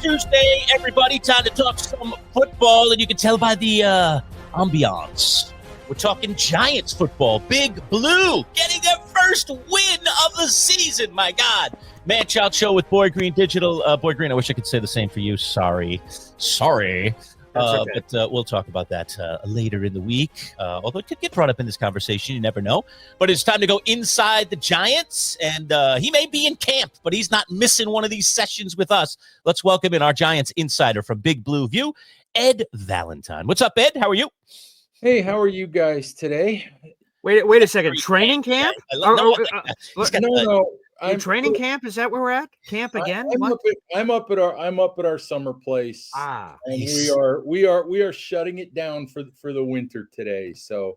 Tuesday, everybody. Time to talk some football, and you can tell by the ambiance. We're talking Giants football. Big Blue getting their first win of the season. My God. Manchild Show with Boy Green Digital. Boy Green, I wish I could say the same for you. Sorry. Okay. But we'll talk about that later in the week. Although it could get brought up in this conversation. You never know. But it's time to go inside the Giants. And he may be in camp, but he's not missing one of these sessions with us. Let's welcome in our Giants insider from Big Blue View, Ed Valentine. What's up, Ed? How are you? Hey, how are you guys today? Wait a second. Training camp? No. Training camp? Is that where we're at? Camp again? I'm up at our summer place. And nice. we are shutting it down for the winter today. So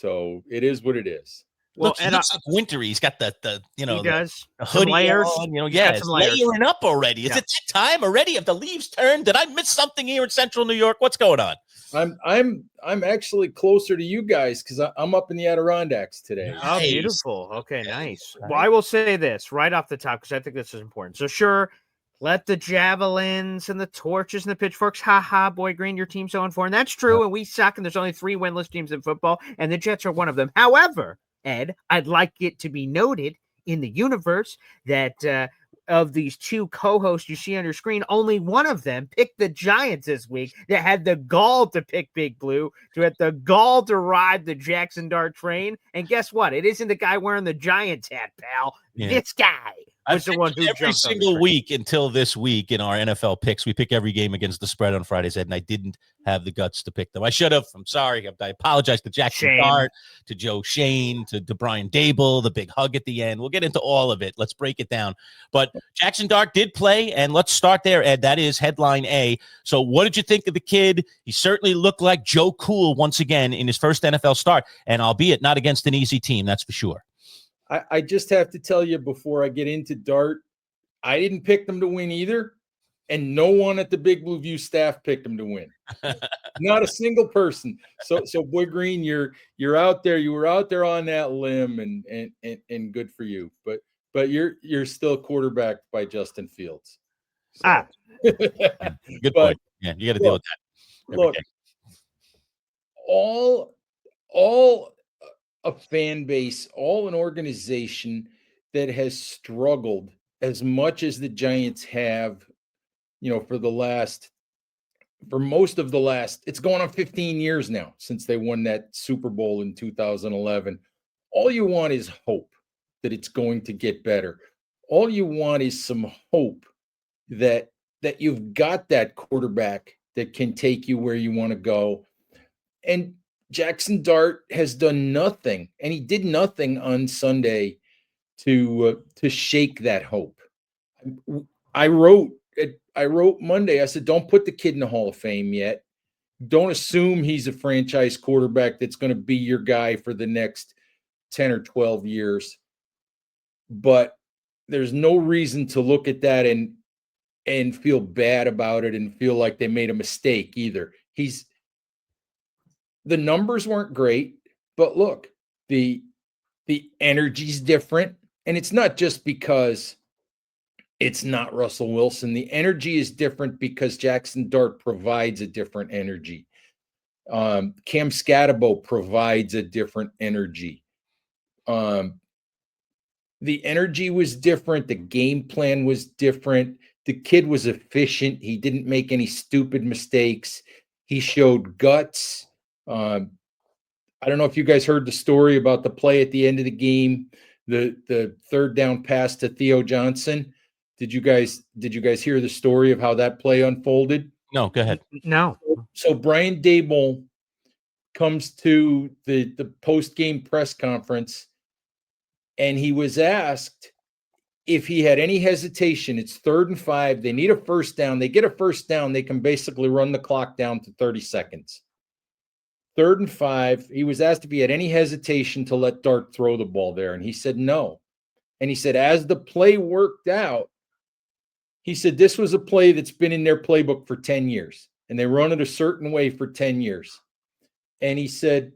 it is what it is. Well, he looks like wintry. He's got the he does. the hoodie layers. on. It's layering up already. Is it that time already? Have the leaves turned? Did I miss something here in Central New York? What's going on? I'm actually closer to you guys because I'm up in the Adirondacks today. Nice. Oh, beautiful. Okay, nice. Well, I will say this right off the top because I think this is important. So sure, let the javelins and the torches and the pitchforks, Boy Green, your team's 0-4, and that's true. And we suck, and there's only 3 winless teams in football, and the Jets are one of them. However, Ed, I'd like it to be noted in the universe that of these 2 co-hosts you see on your screen, only one of them picked the Giants this week that had the gall to pick Big Blue, to have the gall to ride the Jaxson Dart train. And guess what? It isn't the guy wearing the Giants hat, pal. Yeah. This guy. I've the one who every single week until this week in our NFL picks. We pick every game against the spread on Fridays, Ed, and I didn't have the guts to pick them. I should have. I'm sorry. I apologize to Jaxson Dart, to Joe Shane, to Brian Dable, the big hug at the end. We'll get into all of it. Let's break it down. But Jaxson Dart did play, and let's start there, Ed. That is headline A. So what did you think of the kid? He certainly looked like Joe Cool once again in his first NFL start, and albeit not against an easy team, that's for sure. I just have to tell you before I get into Dart, I didn't pick them to win either, and no one at the Big Blue View staff picked them to win. Not a single person. So Boy Green, you're out there. You were out there on that limb, and good for you. But you're still quarterbacked by Justin Fields. So. Good point. Yeah, you got to deal with that. Look, all a fan base, all an organization that has struggled as much as the Giants have, for most of the last, it's going on 15 years now since they won that Super Bowl in 2011. All you want is hope that it's going to get better. All you want is some hope that you've got that quarterback that can take you where you want to go. And Jaxson Dart has done nothing, and he did nothing on Sunday to shake that hope. I wrote Monday, I said, don't put the kid in the Hall of Fame yet. Don't assume he's a franchise quarterback that's going to be your guy for the next 10 or 12 years. But there's no reason to look at that and feel bad about it and feel like they made a mistake either. The numbers weren't great, but look, the energy's different. And it's not just because it's not Russell Wilson. The energy is different because Jaxson Dart provides a different energy. Cam Scatabo provides a different energy. The energy was different. The game plan was different. The kid was efficient. He didn't make any stupid mistakes. He showed guts. I don't know if you guys heard the story about the play at the end of the game, the third down pass to Theo Johnson. Did you guys hear the story of how that play unfolded? No, go ahead. No. So Brian Dable comes to the post-game press conference, and he was asked if he had any hesitation. It's 3rd and 5. They need a first down. They get a first down. They can basically run the clock down to 30 seconds. 3rd and 5. He was asked if he had any hesitation to let Dart throw the ball there, and he said no. And he said, as the play worked out, he said, this was a play that's been in their playbook for 10 years, and they run it a certain way for 10 years. And he said,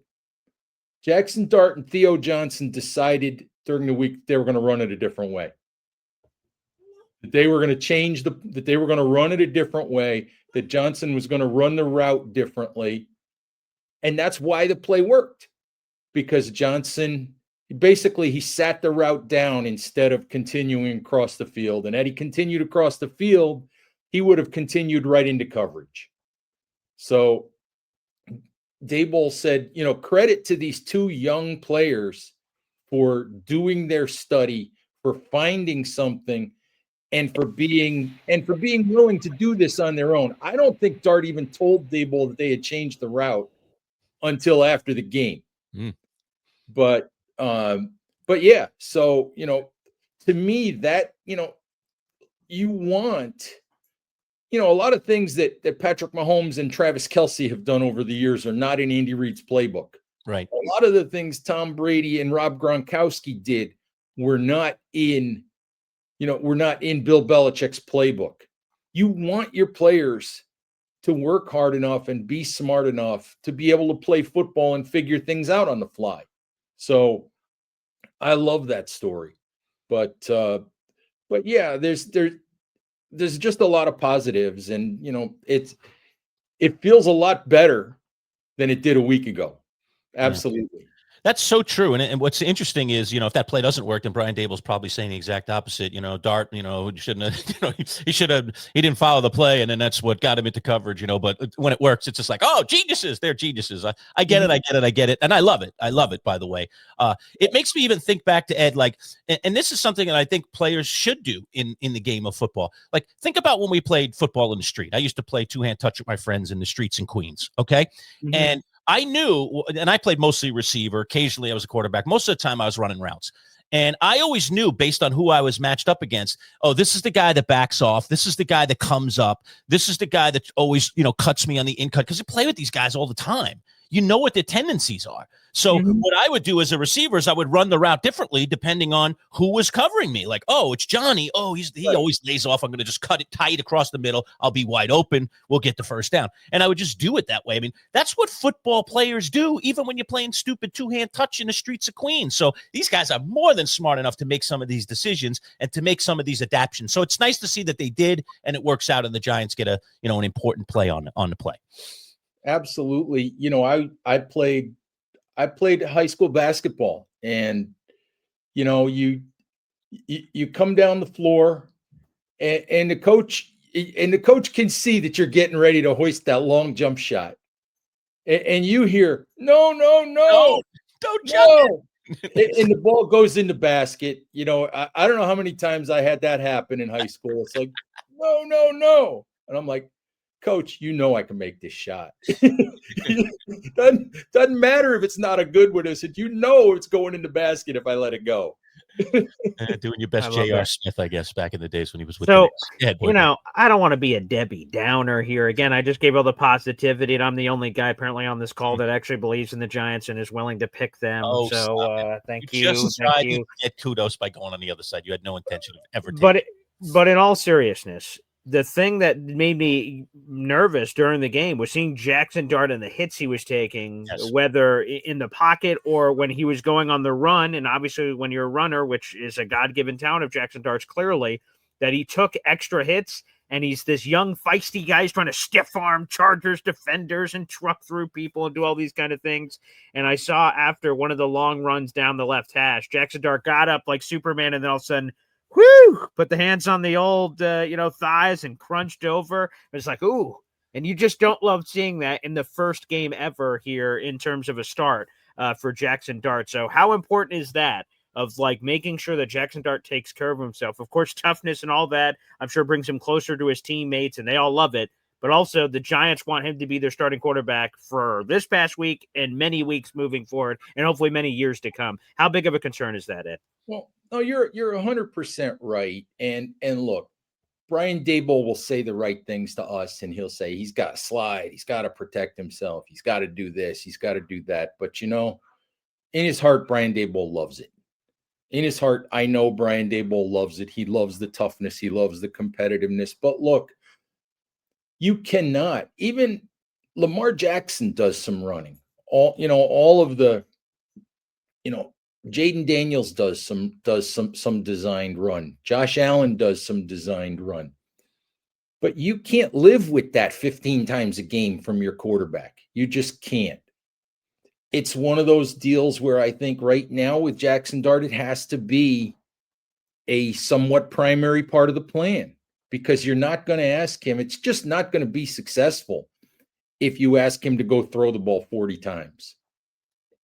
Jaxson Dart and Theo Johnson decided during the week they were going to run it a different way. that they were going to change that they were going to run it a different way, that Johnson was going to run the route differently. And that's why the play worked, because Johnson basically he sat the route down instead of continuing across the field. And had he continued across the field, he would have continued right into coverage. So Daboll said, credit to these two young players for doing their study, for finding something, and for being willing to do this on their own. I don't think Dart even told Daboll that they had changed the route until after the game. But yeah, so to me that you want a lot of things that Patrick Mahomes and Travis Kelce have done over the years are not in Andy Reid's playbook. Right. A lot of the things Tom Brady and Rob Gronkowski did were not in Bill Belichick's playbook. You want your players to work hard enough and be smart enough to be able to play football and figure things out on the fly. So I love that story. But yeah, there's just a lot of positives, and it feels a lot better than it did a week ago. Absolutely. Yeah. That's so true. And what's interesting is, if that play doesn't work, then Brian Daboll's probably saying the exact opposite. Dart, shouldn't have, he didn't follow the play, and then that's what got him into coverage, but when it works, it's just like, oh, geniuses, they're geniuses. I get it. And I love it, by the way. It makes me even think back to Ed, and this is something that I think players should do in the game of football. Like, think about when we played football in the street. I used to play two-hand touch with my friends in the streets in Queens. Okay. Mm-hmm. And I knew, and I played mostly receiver. Occasionally I was a quarterback. Most of the time I was running routes. And I always knew, based on who I was matched up against, oh, this is the guy that backs off. This is the guy that comes up. This is the guy that always, cuts me on the in cut, because you play with these guys all the time. You know what their tendencies are. So what I would do as a receiver is I would run the route differently depending on who was covering me. Like, oh, it's Johnny. Oh, he always lays off. I'm going to just cut it tight across the middle. I'll be wide open. We'll get the first down. And I would just do it that way. I mean, that's what football players do, even when you're playing stupid two-hand touch in the streets of Queens. So these guys are more than smart enough to make some of these decisions and to make some of these adaptations. So it's nice to see that they did, and it works out, and the Giants get an important play on the play. Absolutely. I played high school basketball, and you come down the floor, and the coach can see that you're getting ready to hoist that long jump shot, and you hear no, don't jump it. And the ball goes in the basket. I don't know how many times I had that happen in high school. It's like no, and I'm like, Coach, I can make this shot. doesn't matter if it's not a good one. I said, it's going in the basket if I let it go. Doing your best J.R. Smith, I guess, back in the days when he was with the Knicks. I don't want to be a Debbie Downer here. Again, I just gave all the positivity, and I'm the only guy apparently on this call that actually believes in the Giants and is willing to pick them. Thank you. Just tried to get kudos by going on the other side. You had no intention of ever taking But in all seriousness, the thing that made me nervous during the game was seeing Jaxson Dart and the hits he was taking, whether in the pocket or when he was going on the run. And obviously when you're a runner, which is a God-given talent of Jaxson Dart's, clearly, that he took extra hits, and he's this young feisty guy. He's trying to stiff arm Chargers defenders and truck through people and do all these kind of things. And I saw after one of the long runs down the left hash, Jaxson Dart got up like Superman, and then all of a sudden, put the hands on the old, thighs and crunched over. It's like, ooh. And you just don't love seeing that in the first game ever here in terms of a start for Jaxson Dart. So how important is that of making sure that Jaxson Dart takes care of himself? Of course, toughness and all that, I'm sure, brings him closer to his teammates, and they all love it. But also the Giants want him to be their starting quarterback for this past week and many weeks moving forward, and hopefully many years to come. How big of a concern is that, Ed? Well, no, you're 100% right. And look, Brian Daboll will say the right things to us, and he'll say he's got to slide, he's got to protect himself, he's got to do this, he's got to do that. But in his heart, Brian Daboll loves it. In his heart, I know Brian Daboll loves it. He loves the toughness, he loves the competitiveness. But look, you cannot. Even Lamar Jackson does some running. All of the Jaden Daniels does some designed run. Josh Allen does some designed run. But you can't live with that 15 times a game from your quarterback. You just can't. It's one of those deals where I think right now with Jaxson Dart, it has to be a somewhat primary part of the plan, because you're not going to ask him. It's just not going to be successful if you ask him to go throw the ball 40 times.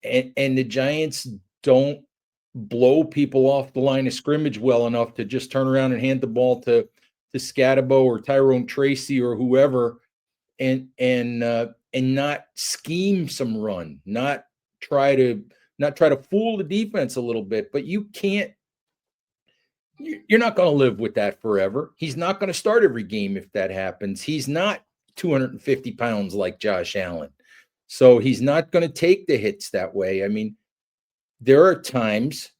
And the Giants don't blow people off the line of scrimmage well enough to just turn around and hand the ball to Scatabo or Tyrone Tracy or whoever, and not scheme some run, not try to fool the defense a little bit. But you're not going to live with that forever. He's not going to start every game if that happens. He's not 250 pounds like Josh Allen, so he's not going to take the hits that way. I mean, there are times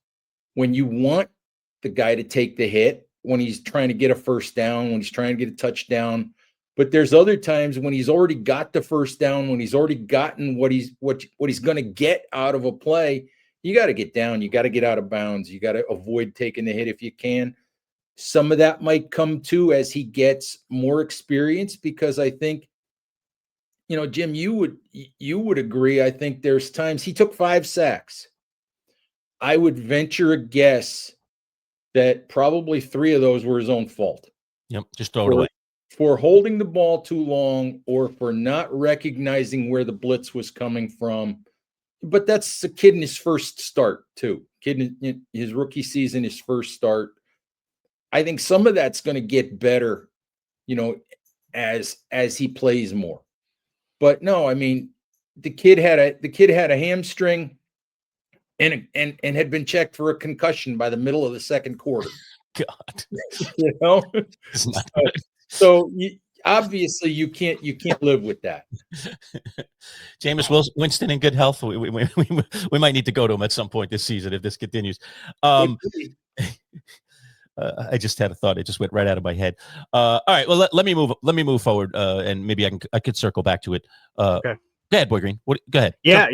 when you want the guy to take the hit, when he's trying to get a first down, when he's trying to get a touchdown. But there's other times when he's already got the first down, when he's already gotten what he's going to get out of a play. You got to get down. You got to get out of bounds. You got to avoid taking the hit if you can. Some of that might come too as he gets more experience, because I think, Jim, you would agree. I think there's times he took 5 sacks. I would venture a guess that probably 3 of those were his own fault. Yep, just throw it away. For holding the ball too long, or for not recognizing where the blitz was coming from. But that's a kid in his first start too. Kid in his rookie season, his first start. I think some of that's going to get better, as he plays more. But no, I mean, the kid had a hamstring and had been checked for a concussion by the middle of the second quarter. God, so obviously you can't live with that. Jameis Winston in good health. We might need to go to him at some point this season if this continues. I just had a thought; it just went right out of my head. All right, well let me move forward, and maybe I could circle back to it. Okay. Go ahead, Boy Green. Go ahead. Yeah.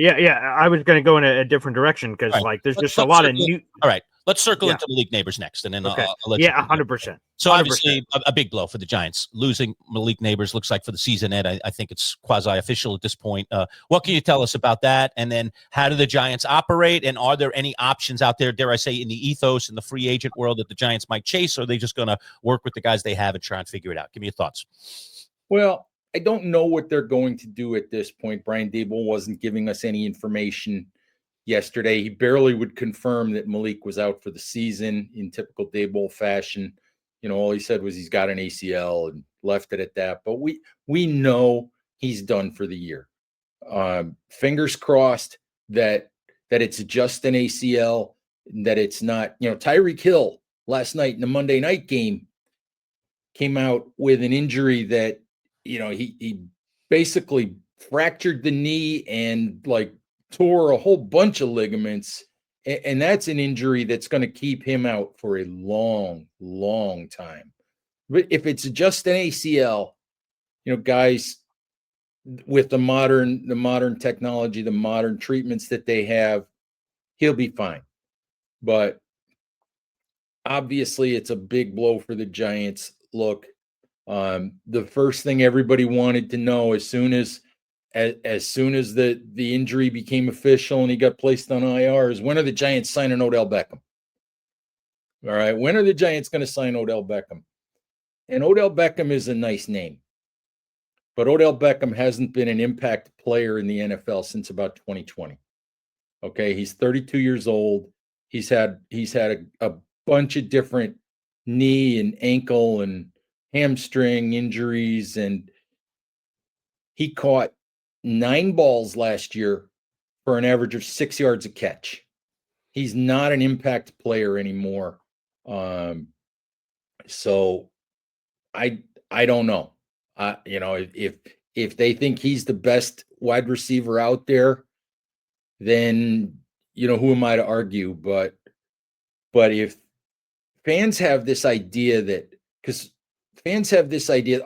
I was going to go in a different direction because there's just a lot of new. All right, let's circle into Malik Nabers next, and then I'll let you. 100%. So obviously a big blow for the Giants. Losing Malik Nabers looks like for the season, Ed. I think it's quasi-official at this point. What can you tell us about that? And then how do the Giants operate? And are there any options out there, dare I say, in the ethos in the free agent world that the Giants might chase? Or are they just going to work with the guys they have and try and figure it out? Give me your thoughts. Well, I don't know what they're going to do at this point. Brian Daboll wasn't giving us any information yesterday. He barely would confirm that Malik was out for the season in typical Daboll fashion. All he said was he's got an ACL and left it at that. But we know he's done for the year. Fingers crossed that it's just an ACL, that it's not. Tyreek Hill last night in the Monday night game came out with an injury that he basically fractured the knee and tore a whole bunch of ligaments. And that's an injury that's going to keep him out for a long, long time. But if it's just an ACL, guys with the modern technology, the modern treatments that they have, he'll be fine. But obviously it's a big blow for the Giants. Look, the first thing everybody wanted to know as soon as the injury became official and he got placed on IR is, when are the Giants signing Odell Beckham? All right, when are the Giants going to sign Odell Beckham? And Odell Beckham is a nice name, but Odell Beckham hasn't been an impact player in the NFL since about 2020. Okay, he's 32 years old. He's had a bunch of different knee and ankle and hamstring injuries, and he caught 9 balls last year for an average of 6 yards a catch. He's not an impact player anymore. So I don't know. If they think he's the best wide receiver out there, then who am I to argue? But if fans have this idea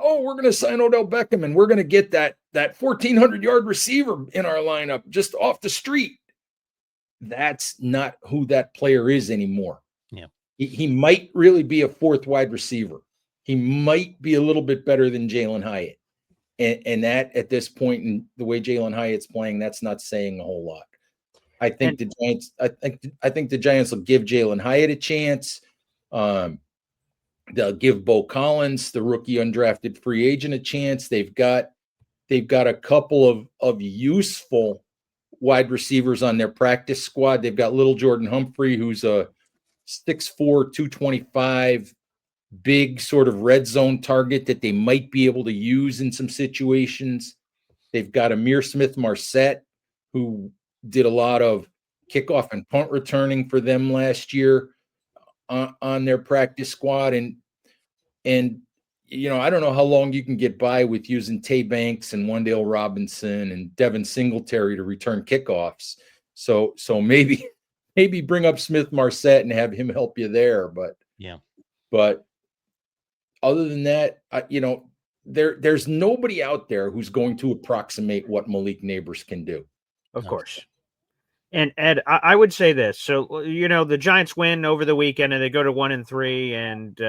oh, we're going to sign Odell Beckham and we're going to get that 1,400-yard receiver in our lineup just off the street. that's not who that player is anymore. Yeah. He might really be a fourth wide receiver. He might be a little bit better than Jalen Hyatt. And that at this point, in the way Jalen Hyatt's playing, that's not saying a whole lot. I think the Giants. I think the Giants will give Jalen Hyatt a chance. They'll give Bo Collins, the rookie undrafted free agent, a chance. They've got a couple of useful wide receivers on their practice squad. They've got little Jordan Humphrey, who's a 6'4", 225, big sort of red zone target that they might be able to use in some situations. They've got Amir Smith-Marset, who did a lot of kickoff and punt returning for them last year on their practice squad. And I don't know how long you can get by with using Tay Banks and Wan'Dale Robinson and Devin Singletary to return kickoffs. So maybe bring up Smith-Marset and have him help you there. But other than that, there's nobody out there who's going to approximate what Malik Nabers can do. Of course. And Ed, I would say this. So, the Giants win over the weekend and they go to 1-3. And,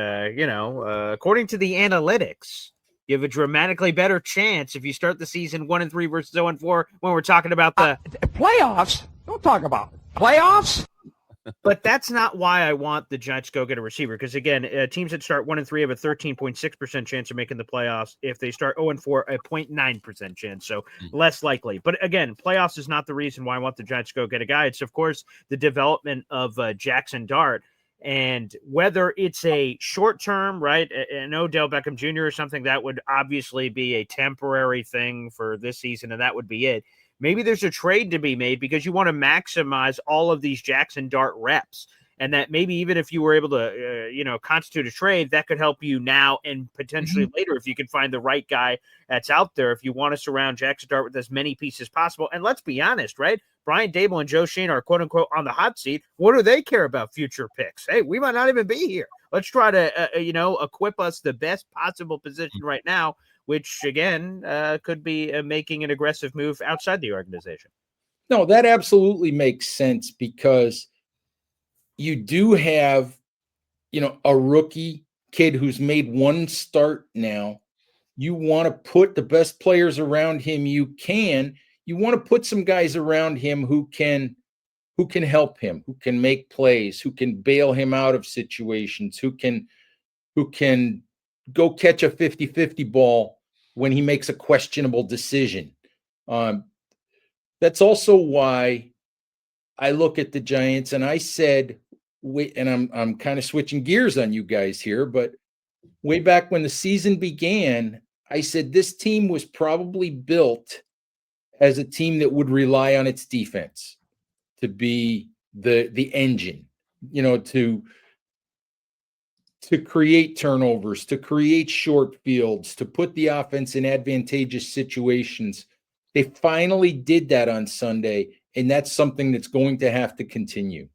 according to the analytics, you have a dramatically better chance if you start the season 1-3 versus 0-4 when we're talking about the playoffs. Don't talk about playoffs. But that's not why I want the Giants to go get a receiver. Because, again, teams that start 1-3 have a 13.6% chance of making the playoffs. If they start 0-4, a 0.9% chance. So less likely. But, again, playoffs is not the reason why I want the Giants to go get a guy. It's, of course, the development of Jaxson Dart. And whether it's a short term, right, an Odell Beckham Jr. or something, that would obviously be a temporary thing for this season, and that would be it. Maybe there's a trade to be made because you want to maximize all of these Jaxson Dart reps. And that maybe even if you were able to, constitute a trade, that could help you now and potentially later if you can find the right guy that's out there. If you want to surround Jaxson Dart with as many pieces as possible. And let's be honest, right? Brian Dable and Joe Schoen are, quote unquote, on the hot seat. What do they care about future picks? Hey, we might not even be here. Let's try to, equip us the best possible position right now, which, again, could be making an aggressive move outside the organization. No, that absolutely makes sense because you do have, a rookie kid who's made one start now. You want to put the best players around him you can. You want to put some guys around him who can help him, who can make plays, who can bail him out of situations, who can go catch a 50-50 ball when he makes a questionable decision. That's also why I look at the Giants and I said, and I'm kind of switching gears on you guys here, but way back when the season began, I said this team was probably built as a team that would rely on its defense to be the engine, to create turnovers, to create short fields, to put the offense in advantageous situations. They finally did that on Sunday, and that's something that's going to have to continue.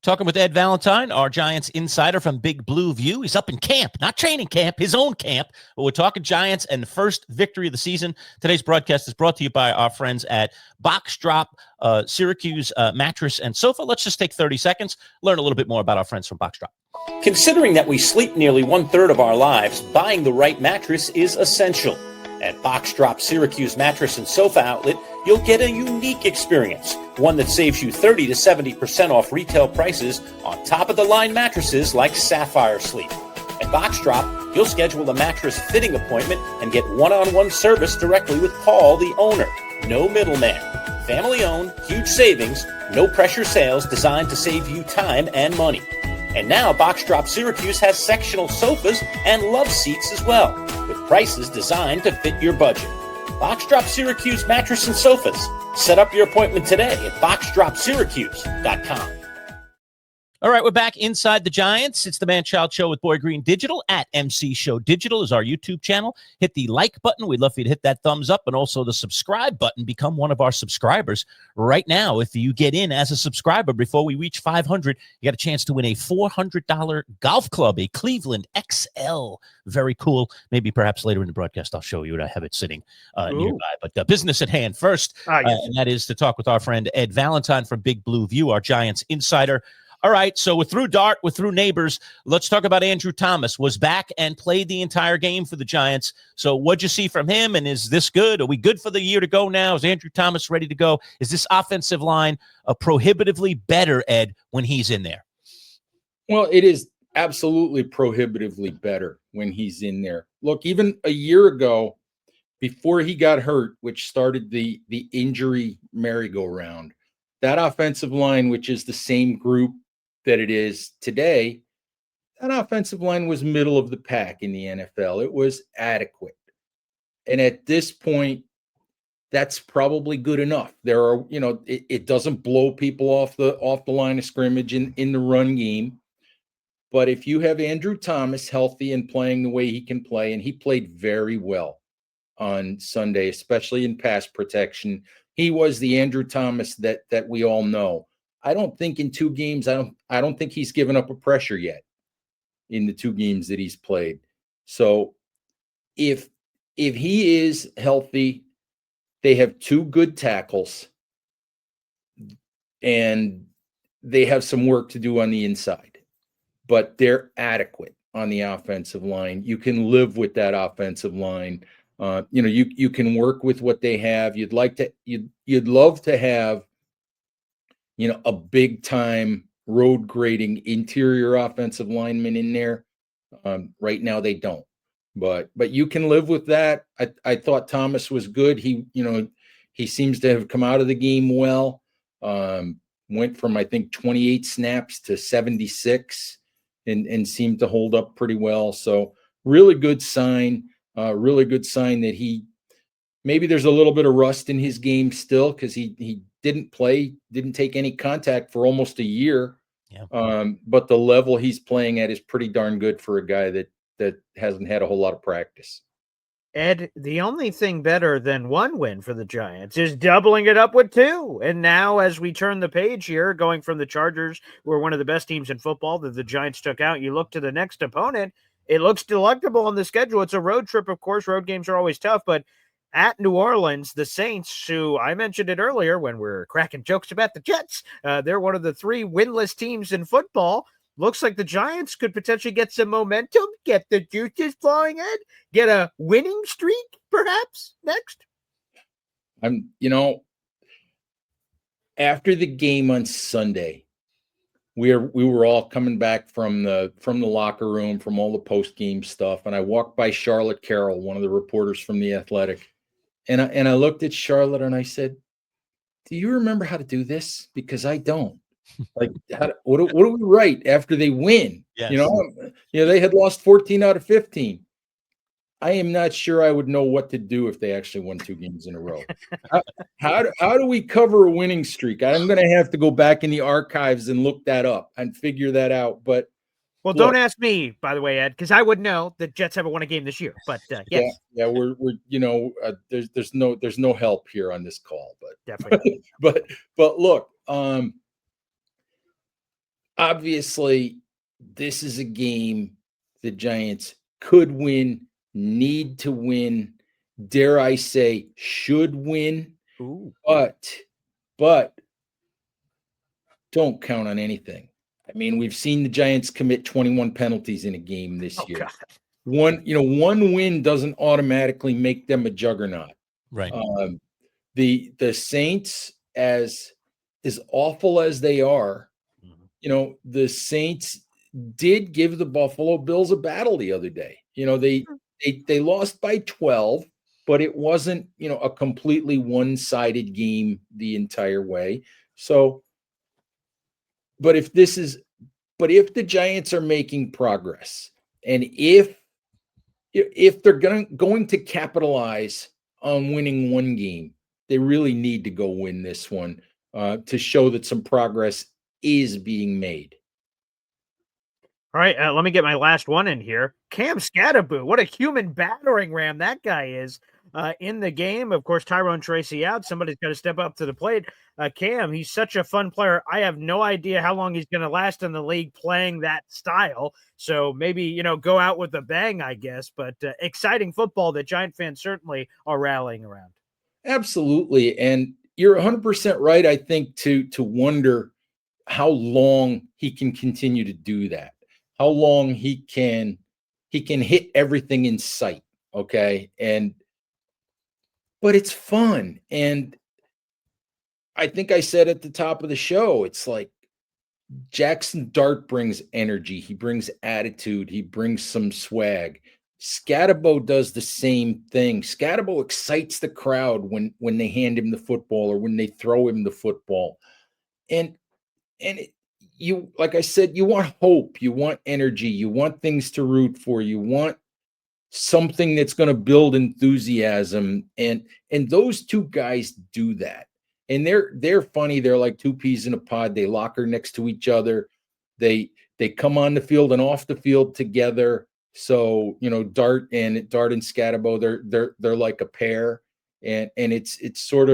Talking with Ed Valentine, our Giants insider from Big Blue View. He's up in camp, not training camp, his own camp. But we're talking Giants and the first victory of the season. Today's broadcast is brought to you by our friends at Box Drop, Syracuse Mattress and Sofa. Let's just take 30 seconds, learn a little bit more about our friends from Box Drop. Considering that we sleep nearly 1/3 of our lives, buying the right mattress is essential. At Box Drop Syracuse Mattress and Sofa Outlet, you'll get a unique experience, one that saves you 30 to 70% off retail prices on top-of-the-line mattresses like Sapphire Sleep. At Box Drop, you'll schedule a mattress fitting appointment and get one-on-one service directly with Paul, the owner. No middleman. Family-owned, huge savings, no-pressure sales designed to save you time and money. And now Box Drop Syracuse has sectional sofas and love seats as well, with prices designed to fit your budget. Box Drop Syracuse Mattress and Sofas. Set up your appointment today at boxdropsyracuse.com. All right, we're back inside the Giants. It's the Manchild Show with Boy Green Digital. At MC Show Digital is our YouTube channel. Hit the like button. We'd love for you to hit that thumbs up, and also the subscribe button. Become one of our subscribers right now. If you get in as a subscriber before we reach 500, you got a chance to win a $400 golf club, a Cleveland XL. Very cool. Maybe perhaps later in the broadcast I'll show you it. I have it sitting nearby. But business at hand first, yes. and that is to talk with our friend Ed Valentine from Big Blue View, our Giants insider. All right, so we're through Dart, we're through Nabers. Let's talk about Andrew Thomas. Was back and played the entire game for the Giants. So what'd you see from him, and is this good? Are we good for the year to go now? Is Andrew Thomas ready to go? Is this offensive line prohibitively better, Ed, when he's in there? Well, it is absolutely prohibitively better when he's in there. Look, even a year ago, before he got hurt, which started the injury merry-go-round, that offensive line, which is the same group that it is today, that offensive line was middle of the pack in the NFL. It was adequate. And at this point, that's probably good enough. There are, it doesn't blow people off the line of scrimmage in the run game. But if you have Andrew Thomas healthy and playing the way he can play, and he played very well on Sunday, especially in pass protection, he was the Andrew Thomas that we all know. I don't think in 2 games, I don't think he's given up a pressure yet in the 2 games that he's played. So if he is healthy, they have 2 good tackles, and they have some work to do on the inside, but they're adequate on the offensive line. You can live with that offensive line. You can work with what they have. You'd love to have, a big time road grading interior offensive lineman in there. Right now they don't, but you can live with that. I thought Thomas was good. He seems to have come out of the game well. Went from, I think, 28 snaps to 76 and seemed to hold up pretty well. So really good sign. Really good sign that maybe there's a little bit of rust in his game still, because he didn't take any contact for almost a year. Yeah. But the level he's playing at is pretty darn good for a guy that hasn't had a whole lot of practice. Ed, the only thing better than 1 win for the Giants is doubling it up with 2. And now, as we turn the page here, going from the Chargers, who are one of the best teams in football that the Giants took out, you look to the next opponent. It looks delectable on the schedule. It's a road trip, of course. Road games are always tough, but at New Orleans, the Saints, who I mentioned it earlier when we're cracking jokes about the Jets, they're one of the 3 winless teams in football. Looks like the Giants could potentially get some momentum, get the juices flowing, Ed, get a winning streak, perhaps, next. After the game on Sunday, we were all coming back from the locker room, from all the post-game stuff, and I walked by Charlotte Carroll, one of the reporters from The Athletic, and I looked at Charlotte and I said, "Do you remember how to do this? Because I don't. Like, what do we write after they win? Yes. They had lost 14 out of 15. I am not sure I would know what to do if they actually won 2 games in a row. How do we cover a winning streak? I'm going to have to go back in the archives and look that up and figure that out. But well, don't ask me, by the way, Ed, because I would know the Jets haven't won a game this year. But yes, yeah, we're there's no help here on this call, but definitely. but look, obviously, this is a game the Giants could win, need to win, dare I say, should win. Ooh. But don't count on anything. I mean, we've seen the Giants commit 21 penalties in a game this year. God. One win doesn't automatically make them a juggernaut. Right. The Saints, as awful as they are, the Saints did give the Buffalo Bills a battle the other day. They lost by 12, but it wasn't, a completely one-sided game the entire way. So, but if the Giants are making progress, and if they're going to capitalize on winning 1 game, they really need to go win this one to show that some progress is being made. All right, let me get my last one in here. Cam Scatterboo, what a human battering ram that guy is in the game. Of course, Tyrone Tracy out. Somebody's got to step up to the plate. Cam, he's such a fun player. I have no idea how long he's going to last in the league playing that style. So maybe, go out with a bang, I guess. But exciting football that Giant fans certainly are rallying around. Absolutely. And you're 100% right, I think, to wonder how long he can continue to do that. How long he can hit everything in sight. Okay. But it's fun. And I think I said at the top of the show, it's like Jaxson Dart brings energy. He brings attitude. He brings some swag. Scatterbo does the same thing. Scatterbo excites the crowd when they hand him the football or when they throw him the football. And you, like I said, you want hope, you want energy, you want things to root for, you want something that's going to build enthusiasm. And those two guys do that. And they're funny. They're like two peas in a pod. They locker next to each other. They come on the field and off the field together. So, Dart and Scatterbo, they're like a pair. And it's sort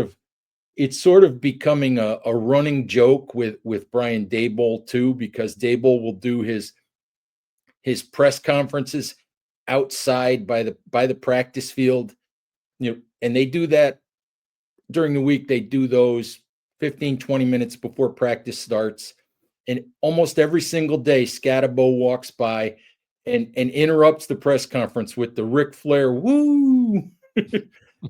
of becoming a running joke with Brian Daboll too, because Daboll will do his press conferences outside by the practice field, and they do that during the week. They do those 15, 20 minutes before practice starts. And almost every single day, Scatterbo walks by and interrupts the press conference with the Ric Flair woo.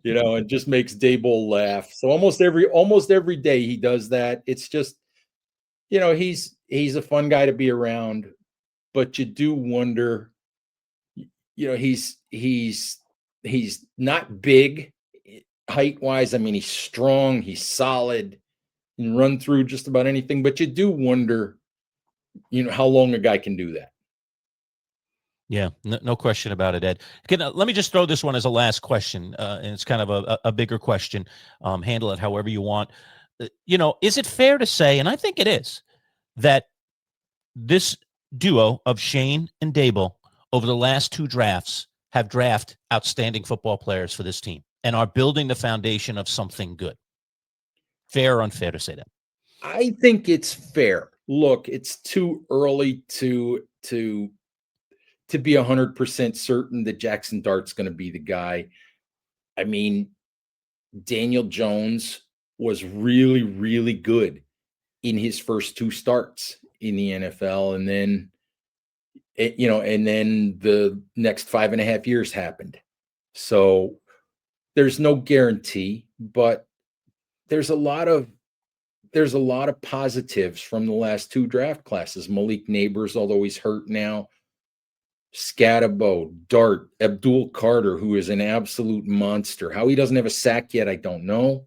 And just makes Daboll laugh. So almost every day he does that. It's just, he's a fun guy to be around, but you do wonder, he's not big height wise. I mean, he's strong, he's solid, and run through just about anything, but you do wonder, how long a guy can do that. Yeah, no question about it, Ed. Let me just throw this one as a last question, and it's kind of a bigger question. Handle it however you want. Is it fair to say, and I think it is, that this duo of Shane and Daboll over the last two drafts have drafted outstanding football players for this team and are building the foundation of something good? Fair or unfair to say that? I think it's fair. Look, it's too early to be 100% certain that Jaxson Dart's going to be the guy. I mean, Daniel Jones was really, really good in his first two starts in the NFL. And then, the next 5.5 years happened. So there's no guarantee, but there's a lot of positives from the last two draft classes. Malik Nabers, although he's hurt now, Scatterbo, Dart, Abdul Carter, who is an absolute monster. How he doesn't have a sack yet, I don't know,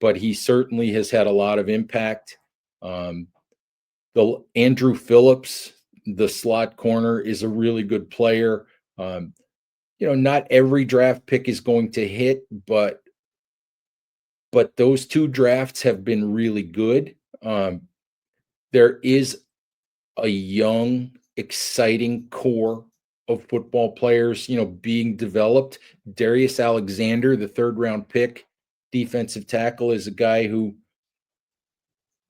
but he certainly has had a lot of impact. The Andrew Phillips, the slot corner, is a really good player. Not every draft pick is going to hit, but those two drafts have been really good. There is a young, exciting core of football players, being developed. Darius Alexander, the 3rd round pick, defensive tackle, is a guy who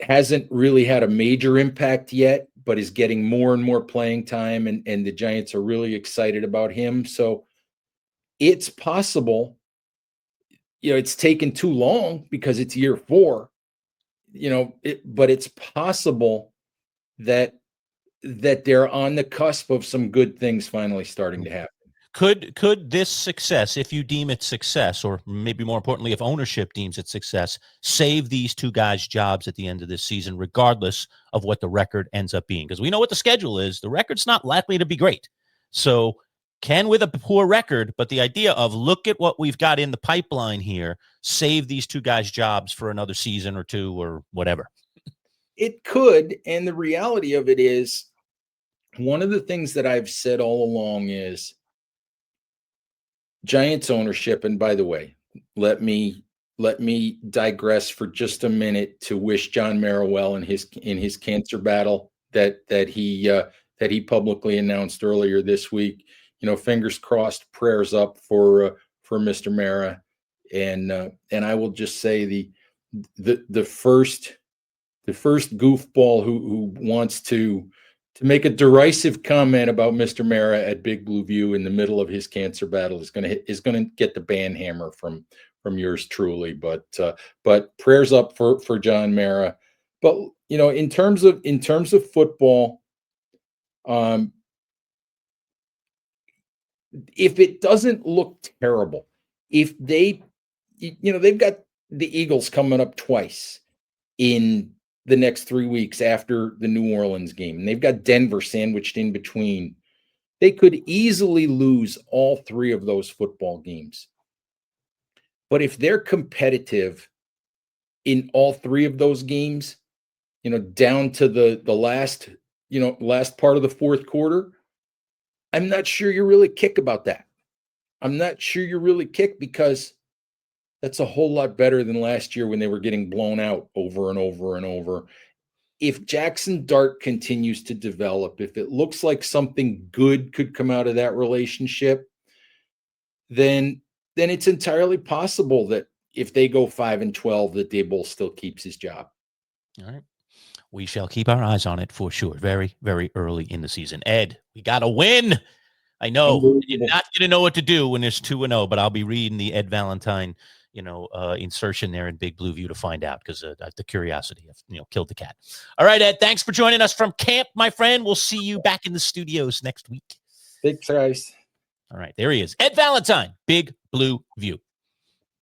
hasn't really had a major impact yet, but is getting more and more playing time, and the Giants are really excited about him. So it's possible, it's taken too long because it's year 4, but it's possible that they're on the cusp of some good things finally starting to happen. Could this success, if you deem it success, or maybe more importantly, if ownership deems it success, save these two guys' jobs at the end of this season, regardless of what the record ends up being? Because we know what the schedule is. The record's not likely to be great. So with a poor record, but the idea of look at what we've got in the pipeline here, save these two guys' jobs for another season or two or whatever. It could. And the reality of it is, one of the things that I've said all along is Giants ownership. And by the way, let me digress for just a minute to wish John Merrill well in his cancer battle, that he that he publicly announced earlier this week. Fingers crossed, prayers up for Mr. Mara, and I will just say the first goofball who wants to make a derisive comment about Mr. Mara at Big Blue View in the middle of his cancer battle is going to get the ban hammer from yours truly. But prayers up for John Mara. But in terms of football, if it doesn't look terrible, if they've got the Eagles coming up twice in the next 3 weeks after the New Orleans game, and they've got Denver sandwiched in between, they could easily lose all 3 of those football games. But if they're competitive in all 3 of those games, down to the last part of the fourth quarter, I'm not sure you're really kick about that. I'm not sure you're really kick, because that's a whole lot better than last year when they were getting blown out over and over and over. If Jaxson Dart continues to develop, if it looks like something good could come out of that relationship, then it's entirely possible that if they go 5-12, that Daboll still keeps his job. All right. We shall keep our eyes on it for sure. Very, very early in the season. Ed, we got to win. I know you're not going to know what to do when there's 2-0, but I'll be reading the Ed Valentine, insertion there in Big Blue View to find out, because the curiosity of, killed the cat. All right, Ed, thanks for joining us from camp, my friend. We'll see you back in the studios next week. Thanks, guys. All right, there he is. Ed Valentine, Big Blue View.